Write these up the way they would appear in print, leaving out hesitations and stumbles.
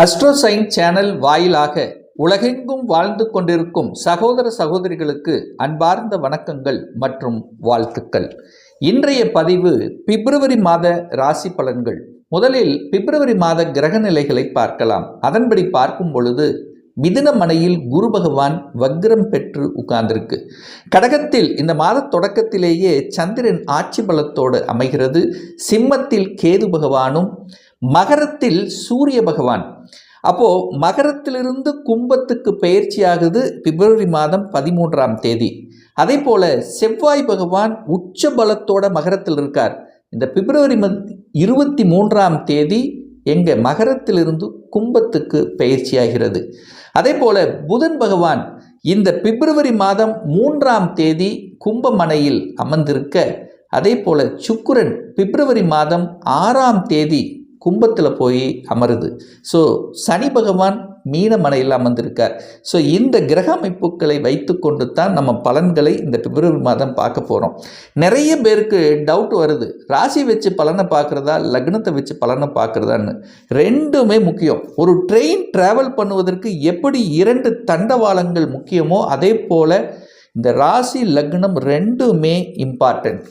அஸ்ட்ரோசைன் channel வாயிலாக உலகெங்கும் வாழ்ந்து கொண்டிருக்கும் சகோதர சகோதரிகளுக்கு அன்பார்ந்த வணக்கங்கள் மற்றும் வாழ்த்துக்கள். இன்றைய பதிவு பிப்ரவரி மாத ராசி பலன்கள். முதலில் பிப்ரவரி மாத கிரக நிலைகளை பார்க்கலாம். அதன்படி பார்க்கும் பொழுது மிதுன மனையில் குரு பகவான் வக்ரம் பெற்று உட்கார்ந்திருக்கு. கடகத்தில் இந்த மாத தொடக்கத்திலேயே சந்திரன் ஆட்சி பலத்தோடு அமைகிறது. சிம்மத்தில் கேது பகவானும், மகரத்தில் சூரிய பகவான். அப்போது மகரத்திலிருந்து கும்பத்துக்கு பயிற்சி ஆகுது பிப்ரவரி மாதம் 13ஆம் தேதி. அதே போல் செவ்வாய் பகவான் உச்ச பலத்தோட மகரத்தில் இருக்கார். இந்த பிப்ரவரி 23ஆம் தேதி எங்கள் மகரத்திலிருந்து கும்பத்துக்கு பயிற்சி ஆகிறது. அதே போல் புதன் பகவான் இந்த பிப்ரவரி மாதம் 3ஆம் தேதி கும்பமனையில் அமர்ந்திருக்க, அதே போல் சுக்கிரன் பிப்ரவரி மாதம் 6ஆம் தேதி கும்பத்தில் போய் அமருது. ஸோ சனி பகவான் மீனமனையில் அமர்ந்திருக்கார். ஸோ இந்த கிரக அமைப்புகளை வைத்து கொண்டு தான் நம்ம பலன்களை இந்த பிப்ரவரி மாதம் பார்க்க போகிறோம். நிறைய பேருக்கு டவுட் வருது, ராசி வச்சு பலனை பார்க்குறதா லக்னத்தை வச்சு பலனை பார்க்குறதான்னு. ரெண்டுமே முக்கியம். ஒரு ட்ரெயின் ட்ராவல் பண்ணுவதற்கு எப்படி 2 தண்டவாளங்கள் முக்கியமோ அதே போல் இந்த ராசி லக்னம் ரெண்டுமே இம்பார்ட்டன்ட்.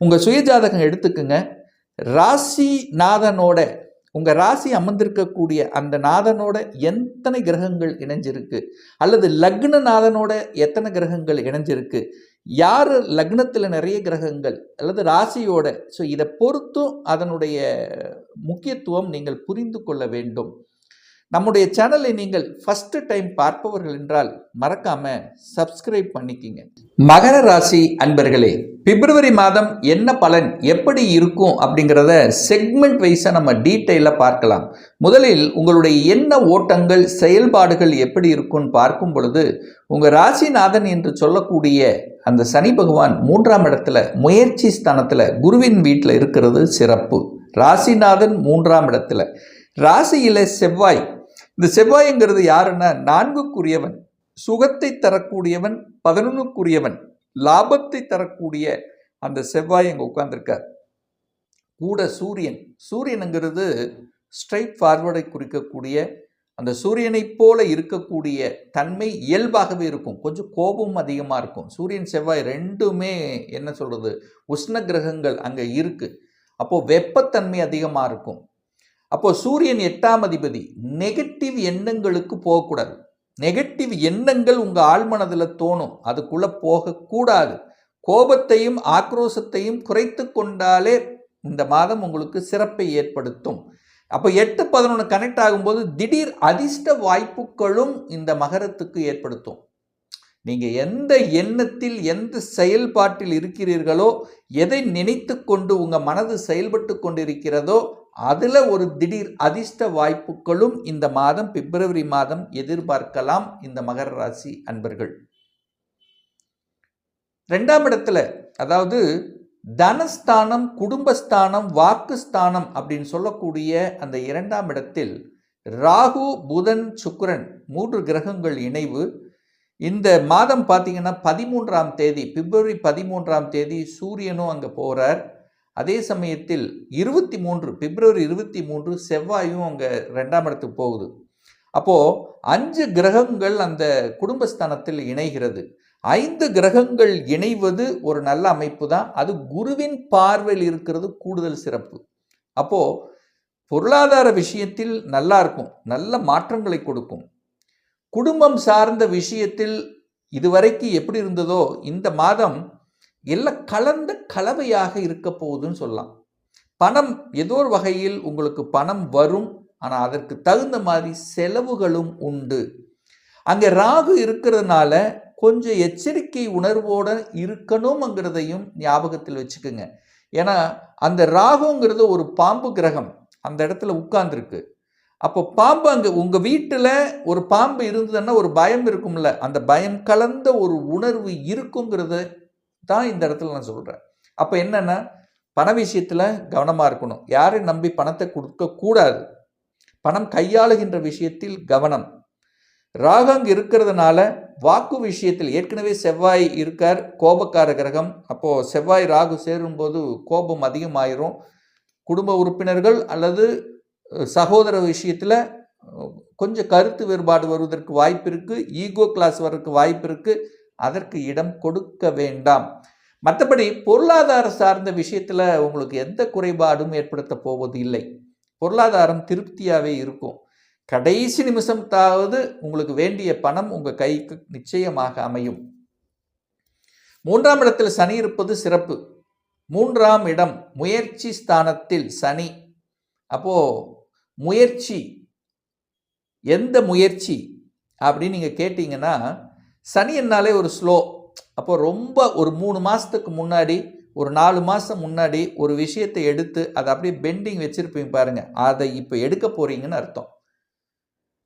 உங்கள் சுயஜாதகம் எடுத்துக்குங்க. ராசி நாதனோட உங்கள் ராசி அமர்ந்திருக்கக்கூடிய அந்த நாதனோட எத்தனை கிரகங்கள் இணைஞ்சிருக்கு, அல்லது லக்ன நாதனோட எத்தனை கிரகங்கள் இணைஞ்சிருக்கு, யார் லக்னத்தில் நிறைய கிரகங்கள் அல்லது ராசியோட. ஸோ இதை பொறுத்தும் அதனுடைய முக்கியத்துவம் நீங்கள் புரிந்து கொள்ள வேண்டும். நம்முடைய சேனலை நீங்கள் ஃபர்ஸ்ட் டைம் பார்ப்பவர்கள் என்றால் மறக்காம சப்ஸ்கிரைப் பண்ணிக்கிங்க. மகர ராசி அன்பர்களே, பிப்ரவரி மாதம் என்ன பலன் எப்படி இருக்கும் அப்படிங்கிறத செக்மெண்ட் வைஸாக நம்ம டீட்டெயிலாக பார்க்கலாம். முதலில் உங்களுடைய எண்ண ஓட்டங்கள் செயல்பாடுகள் எப்படி இருக்கும்னு பார்க்கும் பொழுது, உங்கள் ராசிநாதன் என்று சொல்லக்கூடிய அந்த சனி பகவான் 3ஆம் இடத்துல முயற்சி ஸ்தானத்தில் குருவின் வீட்டில் இருக்கிறது சிறப்பு. ராசிநாதன் 3ஆம் இடத்துல, ராசியில் செவ்வாய். இந்த செவ்வாய்ங்கிறது யாருன்னா 4க்குரியவன், சுகத்தை தரக்கூடியவன், 11க்குரியவன், லாபத்தை தரக்கூடிய அந்த செவ்வாய் அங்கே உட்கார்ந்துருக்கார். கூட சூரியனுங்கிறது ஸ்ட்ரைட் ஃபார்வர்டை குறிக்கக்கூடிய அந்த சூரியனை போல இருக்கக்கூடிய தன்மை இயல்பாகவே இருக்கும். கொஞ்சம் கோபம் அதிகமாக இருக்கும். சூரியன் செவ்வாய் ரெண்டுமே என்ன சொல்கிறது, உஷ்ண கிரகங்கள் அங்கே இருக்குது. அப்போது வெப்பத்தன்மை அதிகமாக இருக்கும். அப்போது சூரியன் 8ஆம் அதிபதி. நெகட்டிவ் எண்ணங்களுக்கு போகக்கூடாது. நெகட்டிவ் எண்ணங்கள் உங்கள் ஆழ்மனதில் தோணும், அதுக்குள்ளே போகக்கூடாது. கோபத்தையும் ஆக்ரோஷத்தையும் குறைத்து கொண்டாலே இந்த மாதம் உங்களுக்கு சிறப்பை ஏற்படுத்தும். அப்போ 8-11 கனெக்ட் ஆகும்போது திடீர் அதிர்ஷ்ட வாய்ப்புகளும் இந்த மகரத்துக்கு ஏற்படுத்தும். நீங்கள் எந்த எண்ணத்தில் எந்த செயல்பாட்டில் இருக்கிறீர்களோ, எதை நினைத்து கொண்டு உங்கள் மனது செயல்பட்டு கொண்டிருக்கிறதோ அதில் ஒரு திடீர் அதிர்ஷ்ட வாய்ப்புகளும் இந்த மாதம் பிப்ரவரி மாதம் எதிர்பார்க்கலாம் இந்த மகர ராசி அன்பர்கள். 2ஆம் இடத்துல, அதாவது தனஸ்தானம், குடும்பஸ்தானம், வாக்குஸ்தானம் அப்படின்னு சொல்லக்கூடிய அந்த 2ஆம் இடத்தில் ராகு, புதன், சுக்கிரன் 3 கிரகங்கள் இணைவு. இந்த மாதம் பார்த்தீங்கன்னா 13ஆம் தேதி, பிப்ரவரி 13ஆம் தேதி சூரியனும் அங்கே போகிறார். அதே சமயத்தில் பிப்ரவரி 23 செவ்வாயும் அங்கே 2ஆம் இடத்துக்கு போகுது. அப்போது 5 கிரகங்கள் அந்த குடும்பஸ்தானத்தில் இணைகிறது. 5 கிரகங்கள் இணைவது ஒரு நல்ல அமைப்பு தான். அது குருவின் பார்வையில் இருக்கிறது கூடுதல் சிறப்பு. அப்போது பொருளாதார விஷயத்தில் நல்லா இருக்கும், நல்ல மாற்றங்களை கொடுக்கும். குடும்பம் சார்ந்த விஷயத்தில் இதுவரைக்கும் எப்படி இருந்ததோ இந்த மாதம் எல்லாம் கலந்த கலவையாக இருக்க போகுதுன்னு சொல்லலாம். பணம் ஏதோ ஒரு வகையில் உங்களுக்கு பணம் வரும், ஆனால் அதற்கு தகுந்த மாதிரி செலவுகளும் உண்டு. அங்கே ராகு இருக்கிறதுனால கொஞ்சம் எச்சரிக்கை உணர்வோடு இருக்கணும்ங்கிறதையும் ஞாபகத்தில் வச்சுக்கோங்க. ஏன்னா அந்த ராகுங்கிறது ஒரு பாம்பு கிரகம் அந்த இடத்துல உட்கார்ந்துருக்கு. அப்போ பாம்பு அங்கே உங்கள் வீட்டில் ஒரு பாம்பு இருந்ததுன்னா ஒரு பயம் இருக்கும்ல, அந்த பயம் கலந்த ஒரு உணர்வு இருக்குங்கிறது தான் இந்த இடத்துல நான் சொல்கிறேன். அப்போ என்னென்னா, பண விஷயத்தில் கவனமாக இருக்கணும். யாரையும் நம்பி பணத்தை கொடுக்கக்கூடாது. பணம் கையாளுகின்ற விஷயத்தில் கவனம். ராகம் இருக்கிறதுனால வாக்கு விஷயத்தில் ஏற்கனவே செவ்வாய் இருக்கார், கோபக்கார கிரகம். அப்போது செவ்வாய் ராகு சேரும்போது கோபம் அதிகமாயிரும். குடும்ப உறுப்பினர்கள் அல்லது சகோதர விஷயத்தில் கொஞ்சம் கருத்து வேறுபாடு வருவதற்கு வாய்ப்பு இருக்குது, ஈகோ கிளாஸ் வர்றதுக்கு வாய்ப்பு இருக்குது. அதற்கு இடம் கொடுக்க வேண்டாம். மற்றபடி பொருளாதார சார்ந்த விஷயத்தில் உங்களுக்கு எந்த குறைபாடும் ஏற்படுத்த போவது இல்லை. பொருளாதாரம் திருப்தியாகவே இருக்கும். கடைசி நிமிஷத்தாவது உங்களுக்கு வேண்டிய பணம் உங்கள் கைக்கு நிச்சயமாக அமையும். 3ஆம் இடத்தில் சனி இருப்பது சிறப்பு. 3ஆம் இடம் முயற்சி ஸ்தானத்தில் சனி. அப்போது முயற்சி, எந்த முயற்சி அப்படின்னு நீங்கள் கேட்டிங்கன்னா, சனி என்னாலே ஒரு ஸ்லோ. அப்போ ரொம்ப ஒரு 3 மாதத்துக்கு முன்னாடி, ஒரு 4 மாதம் முன்னாடி ஒரு விஷயத்தை எடுத்து அதை அப்படியே பெண்டிங் வச்சுருப்பீங்க பாருங்கள், அதை இப்போ எடுக்க போகிறீங்கன்னு அர்த்தம்.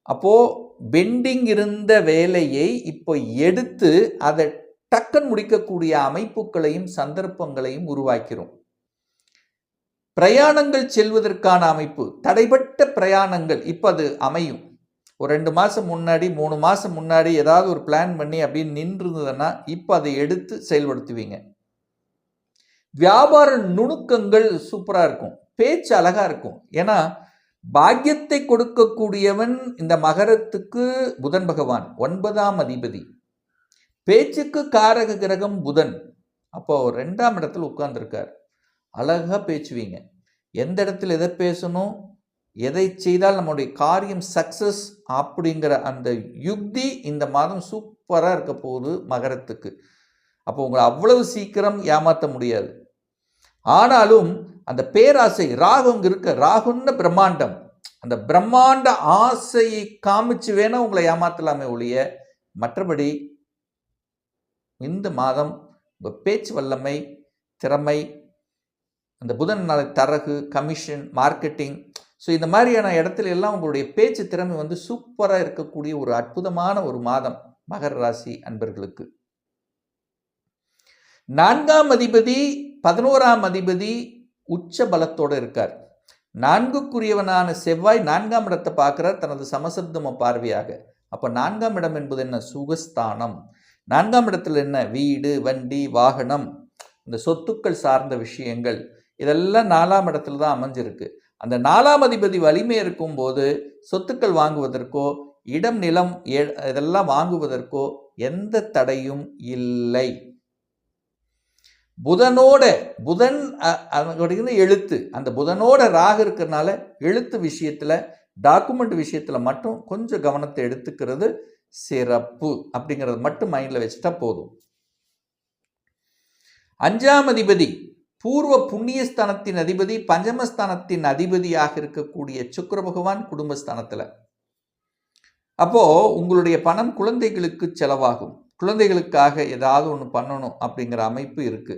அப்போது பெண்டிங் இருந்த வேலையை இப்போ எடுத்து அதை டக்குன்னு முடிக்கக்கூடிய அமைப்புகளையும் சந்தர்ப்பங்களையும் உருவாக்கிறோம். பிரயாணங்கள் செல்வதற்கான அமைப்பு, தடைப்பட்ட பிரயாணங்கள் இப்போ அது அமையும். ஒரு 2 மாதம் முன்னாடி 3 மாதம் முன்னாடி ஏதாவது ஒரு பிளான் பண்ணி அப்படின்னு நின்றுருந்ததுன்னா இப்போ அதை எடுத்து செயல்படுத்துவீங்க. வியாபார நுணுக்கங்கள் சூப்பராக இருக்கும், பேச்சு அழகாக இருக்கும். ஏன்னா பாக்கியத்தை கொடுக்கக்கூடியவன் இந்த மகரத்துக்கு புதன் பகவான், 9ஆம் அதிபதி. பேச்சுக்கு காரக கிரகம் புதன். அப்போ 2ஆம் இடத்துல உட்கார்ந்துருக்கார். அழகாக பேச்சுவீங்க. எந்த இடத்துல எதை பேசணும், எதை செய்தால் நம்முடைய காரியம் சக்சஸ் அப்படிங்கிற அந்த யுக்தி இந்த மாதம் சூப்பராக இருக்க போகுது மகரத்துக்கு. அப்போ உங்களை அவ்வளவு சீக்கிரம் ஏமாற்ற முடியாது. ஆனாலும் அந்த பேராசை, ராகு இருக்க, ராகுன்னு பிரம்மாண்டம், அந்த பிரம்மாண்ட ஆசையை காமிச்சு வேணா உங்களை ஏமாற்றலாமே ஒழிய, மற்றபடி இந்த மாதம் உங்கள் பேச்சு வல்லமை, திறமை, அந்த புதன் நாளை தரகு, கமிஷன், மார்க்கெட்டிங், ஸோ இந்த மாதிரியான இடத்துல எல்லாம் உங்களுடைய பேச்சு திறமை வந்து சூப்பராக இருக்கக்கூடிய ஒரு அற்புதமான ஒரு மாதம் மகர ராசி அன்பர்களுக்கு. 4ஆம் அதிபதி 11ஆம் அதிபதி உச்ச பலத்தோடு இருக்கார். 4க்குரியவனான செவ்வாய் 4ஆம் இடத்தை பார்க்கிறார் தனது சமசப்தம பார்வையாக. அப்போ 4ஆம் இடம் என்பது என்ன, சுகஸ்தானம். 4ஆம் இடத்துல என்ன, வீடு, வண்டி, வாகனம், இந்த சொத்துக்கள் சார்ந்த விஷயங்கள், இதெல்லாம் 4ஆம் இடத்துல தான் அமைஞ்சிருக்கு. அந்த 4ஆம் அதிபதி வலிமை இருக்கும்போது சொத்துக்கள் வாங்குவதற்கோ இடம் நிலம் இதெல்லாம் வாங்குவதற்கோ எந்த தடையும் இல்லை. புதன் எழுத்து, அந்த புதனோட ராகு இருக்கிறதுனால எழுத்து விஷயத்தில், டாக்குமெண்ட் விஷயத்தில் மட்டும் கொஞ்சம் கவனத்தை எடுத்துக்கிறது சிறப்பு அப்படிங்கிறது மட்டும் மைண்டில் வச்சுட்டா போதும். 5ஆம் அதிபதி பூர்வ புண்ணியஸ்தானத்தின் அதிபதி, பஞ்சமஸ்தானத்தின் அதிபதியாக இருக்கக்கூடிய சுக்கிர பகவான் குடும்பஸ்தானத்தில். அப்போ உங்களுடைய பணம் குழந்தைகளுக்கு செலவாகும். குழந்தைகளுக்காக ஏதாவது ஒன்று பண்ணணும் அப்படிங்கிற அமைப்பு இருக்கு.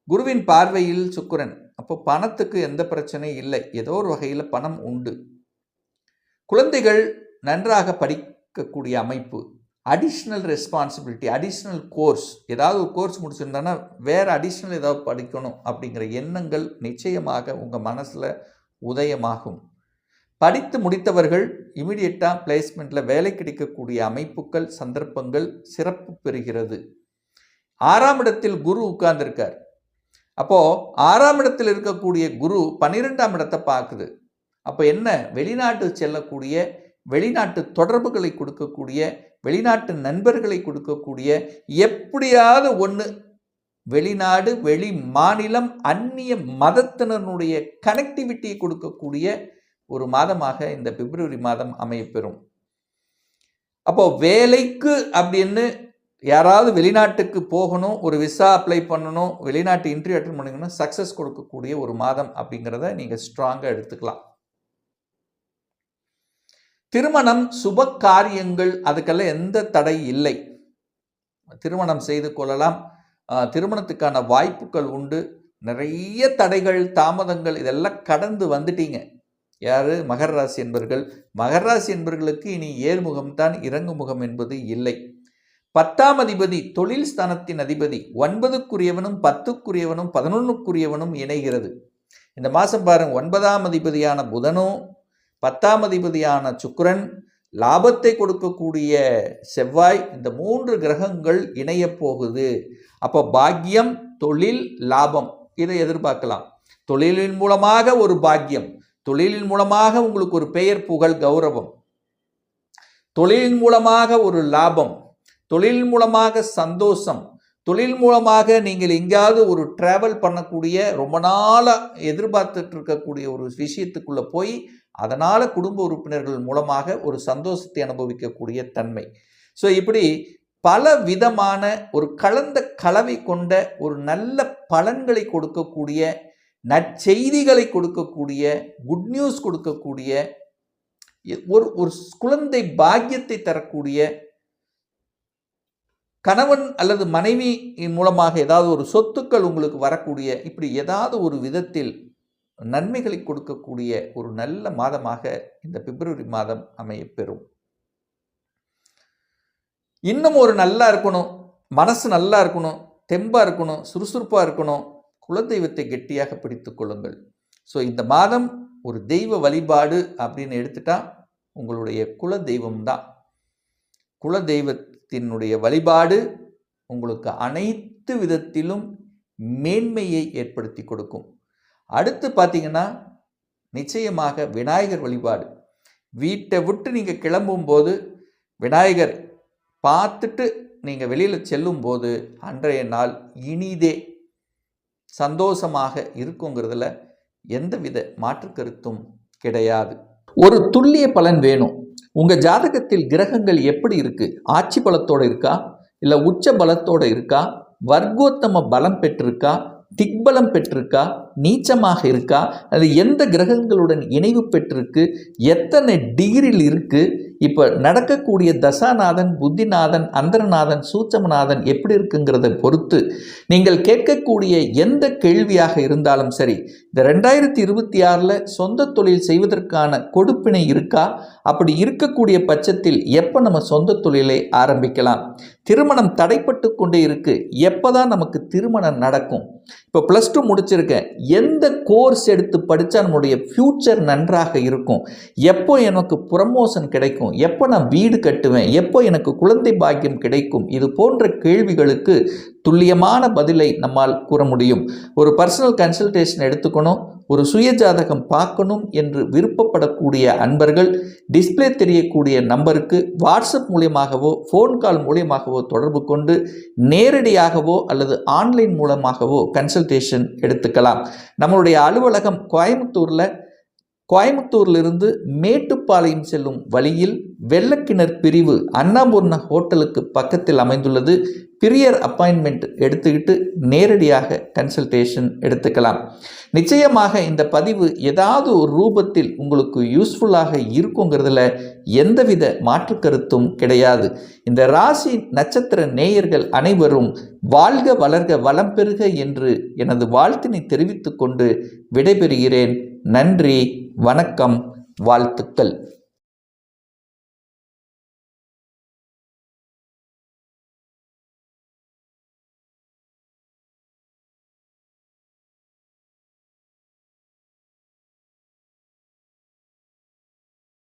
குருவின் பார்வையில் சுக்கிரன். அப்போ பணத்துக்கு எந்த பிரச்சனையும் இல்லை, ஏதோ ஒரு வகையில் பணம் உண்டு. குழந்தைகள் நன்றாக படிக்கக்கூடிய அமைப்பு. அடிஷ்னல் ரெஸ்பான்சிபிலிட்டி, அடிஷ்னல் கோர்ஸ், ஏதாவது ஒரு கோர்ஸ் முடிச்சிருந்தானா வேறு அடிஷ்னல் ஏதாவது படிக்கணும் அப்படிங்கிற எண்ணங்கள் நிச்சயமாக உங்கள் மனசில் உதயமாகும். படித்து முடித்தவர்கள் இமிடியேட்டாக பிளேஸ்மெண்ட்டில் வேலை கிடைக்கக்கூடிய அமைப்புகள், சந்தர்ப்பங்கள் சிறப்பு பெறுகிறது. 6ஆம் இடத்தில் குரு உட்கார்ந்துருக்கார். அப்போது 6ஆம் இடத்தில் இருக்கக்கூடிய குரு 12ஆம் இடத்தை பார்க்குது. அப்போ என்ன, வெளிநாட்டு செல்லக்கூடிய, வெளிநாட்டு தொடர்புகளை கொடுக்கக்கூடிய, வெளிநாட்டு நண்பர்களை கொடுக்கக்கூடிய, எப்படியாவது ஒன்று வெளிநாடு, வெளி மாநிலம், அந்நிய மதத்தினருடைய கனெக்டிவிட்டியை கொடுக்கக்கூடிய ஒரு மாதமாக இந்த பிப்ரவரி மாதம் அமையப்பெறும். அப்போ வேலைக்கு அப்படின்னு யாராவது வெளிநாட்டுக்கு போகணும், ஒரு விசா அப்ளை பண்ணணும், வெளிநாட்டு இன்டர்வியூ அட்டெண்ட் பண்ணணும்னா சக்ஸஸ் கொடுக்கக்கூடிய ஒரு மாதம் அப்படிங்கிறத நீங்கள் ஸ்ட்ராங்காக எடுத்துக்கலாம். திருமணம், சுப காரியங்கள், அதுக்கெல்லாம் எந்த தடை இல்லை. திருமணம் செய்து கொள்ளலாம். திருமணத்துக்கான வாய்ப்புகள் உண்டு. நிறைய தடைகள், தாமதங்கள் இதெல்லாம் கடந்து வந்துட்டீங்க. யார், மகர ராசி என்பர்கள். மகர ராசி என்பர்களுக்கு இனி ஏர்முகம்தான், இறங்கு முகம் என்பது இல்லை. 10ஆம் அதிபதி தொழில் ஸ்தானத்தின் அதிபதி, 9க்குரியவனும் 10க்குரியவனும் 11க்குரியவனும் இணைகிறது. இந்த மாதம் பாருங்க, 9ஆம் அதிபதியான புதனும் 10ஆம் அதிபதியான சுக்கிரன், லாபத்தை கொடுக்கக்கூடிய செவ்வாய், இந்த 3 கிரகங்கள் இணைய போகுது. அப்போ பாக்கியம், தொழில், லாபம் இதை எதிர்பார்க்கலாம். தொழிலின் மூலமாக ஒரு பாக்கியம், தொழிலின் மூலமாக உங்களுக்கு ஒரு பெயர், புகழ், கௌரவம், தொழிலின் மூலமாக ஒரு லாபம், தொழில் மூலமாக சந்தோஷம், தொழில் மூலமாக நீங்கள் எங்கேயாவது ஒரு டிராவல் பண்ணக்கூடிய ரொம்ப நாளாக எதிர்பார்த்துட்டு இருக்கக்கூடிய ஒரு விஷயத்துக்குள்ளே போய் அதனால் குடும்ப உறுப்பினர்கள் மூலமாக ஒரு சந்தோஷத்தை அனுபவிக்கக்கூடிய தன்மை. ஸோ இப்படி பல விதமான ஒரு கலந்த கலவை கொண்ட ஒரு நல்ல பலன்களை கொடுக்கக்கூடிய, நற்செய்திகளை கொடுக்கக்கூடிய, குட் நியூஸ் கொடுக்கக்கூடிய, ஒரு குழந்தை பாக்கியத்தை தரக்கூடிய, கணவன் அல்லது மனைவி மூலமாக ஏதாவது ஒரு சொத்துக்கள் உங்களுக்கு வரக்கூடிய, இப்படி ஏதாவது ஒரு விதத்தில் நன்மைகளை கொடுக்கக்கூடிய ஒரு நல்ல மாதமாக இந்த பிப்ரவரி மாதம் அமையப்பெறும். இன்னும் ஒரு நல்லா இருக்கணும், மனசு நல்லா இருக்கணும், தெம்பா இருக்கணும், சுறுசுறுப்பாக இருக்கணும், குலதெய்வத்தை கெட்டியாக பிடித்து கொள்ளுங்கள். ஸோ இந்த மாதம் ஒரு தெய்வ வழிபாடு அப்படின்னு எடுத்துட்டா உங்களுடைய குலதெய்வம் தான். குலதெய்வத்தினுடைய வழிபாடு உங்களுக்கு அனைத்து விதத்திலும் மேன்மையை ஏற்படுத்தி கொடுக்கும். அடுத்து பார்த்தீங்கன்னா நிச்சயமாக விநாயகர் வழிபாடு. வீட்டை விட்டு நீங்கள் கிளம்பும்போது விநாயகர் பார்த்துட்டு நீங்கள் வெளியில் செல்லும்போது அன்றைய நாள் இனிதே சந்தோஷமாக இருக்குங்கிறதுல எந்தவித மாற்று கருத்தும் கிடையாது. ஒரு துல்லிய பலன் வேணும். உங்கள் ஜாதகத்தில் கிரகங்கள் எப்படி இருக்குது? ஆட்சி பலத்தோடு இருக்கா, இல்லை உச்ச பலத்தோடு இருக்கா, வர்க்கோத்தம பலம் பெற்றிருக்கா, திக்பலம் பெற்றிருக்கா, நீச்சமாக இருக்கா, அது எந்த கிரகங்களுடன் இணைவு பெற்றிருக்கு, எத்தனை டிகிரியில் இருக்குது, இப்போ நடக்கக்கூடிய தசாநாதன், புத்திநாதன், அந்தரநாதன், சூட்சமநாதன் எப்படி இருக்குங்கிறத பொறுத்து நீங்கள் கேட்கக்கூடிய எந்த கேள்வியாக இருந்தாலும் சரி, இந்த 2026 சொந்த தொழில் செய்வதற்கான கொடுப்பினை இருக்கா, அப்படி இருக்கக்கூடிய பட்சத்தில் எப்போ நம்ம சொந்த தொழிலை ஆரம்பிக்கலாம், திருமணம் தடைப்பட்டு கொண்டே இருக்கு, எப்போ தான் நமக்கு திருமணம் நடக்கும், இப்போ +2 முடிச்சிருக்கேன், எந்த கோர்ஸ் எடுத்து படித்தா நம்முடைய ஃப்யூச்சர் நன்றாக இருக்கும், எப்போ எனக்கு ப்ரமோஷன் கிடைக்கும், எப்போ நான் வீடு கட்டுவேன், எப்போ எனக்கு குழந்தை பாக்கியம் கிடைக்கும், இது போன்ற கேள்விகளுக்கு துல்லியமான பதிலை நம்மால் கூற முடியும். ஒரு பர்சனல் கன்சல்டேஷன் எடுத்துக்கணும், ஒரு சுய ஜாதகம் பார்க்கணும் என்று விருப்பப்படக்கூடிய அன்பர்கள் டிஸ்பிளே தெரியக்கூடிய நம்பருக்கு வாட்ஸ்அப் மூலியமாகவோ ஃபோன் கால் மூலியமாகவோ தொடர்பு கொண்டு நேரடியாகவோ அல்லது ஆன்லைன் மூலமாகவோ கன்சல்டேஷன் எடுத்துக்கலாம். நம்மளுடைய அலுவலகம் கோயம்புத்தூரிலிருந்து மேட்டுப்பாளையம் செல்லும் வழியில் வெள்ளக்கிணர் பிரிவு அன்னபூர்ணா ஹோட்டலுக்கு பக்கத்தில் அமைந்துள்ளது. பிரியர் அப்பாயின்மெண்ட் எடுத்துக்கிட்டு நேரடியாக கன்சல்டேஷன் எடுத்துக்கலாம். நிச்சயமாக இந்த பதிவு ஏதாவது ஒரு ரூபத்தில் உங்களுக்கு யூஸ்ஃபுல்லாக இருக்குங்கிறதுல எந்தவித மாற்று கருத்தும் கிடையாது. இந்த ராசி நட்சத்திர நேயர்கள் அனைவரும் வாழ்க வளர்க வளம் பெறுக என்று எனது வாழ்த்தினை தெரிவித்துக் கொண்டு விடைபெறுகிறேன். நன்றி, வணக்கம், வாழ்த்துக்கள்.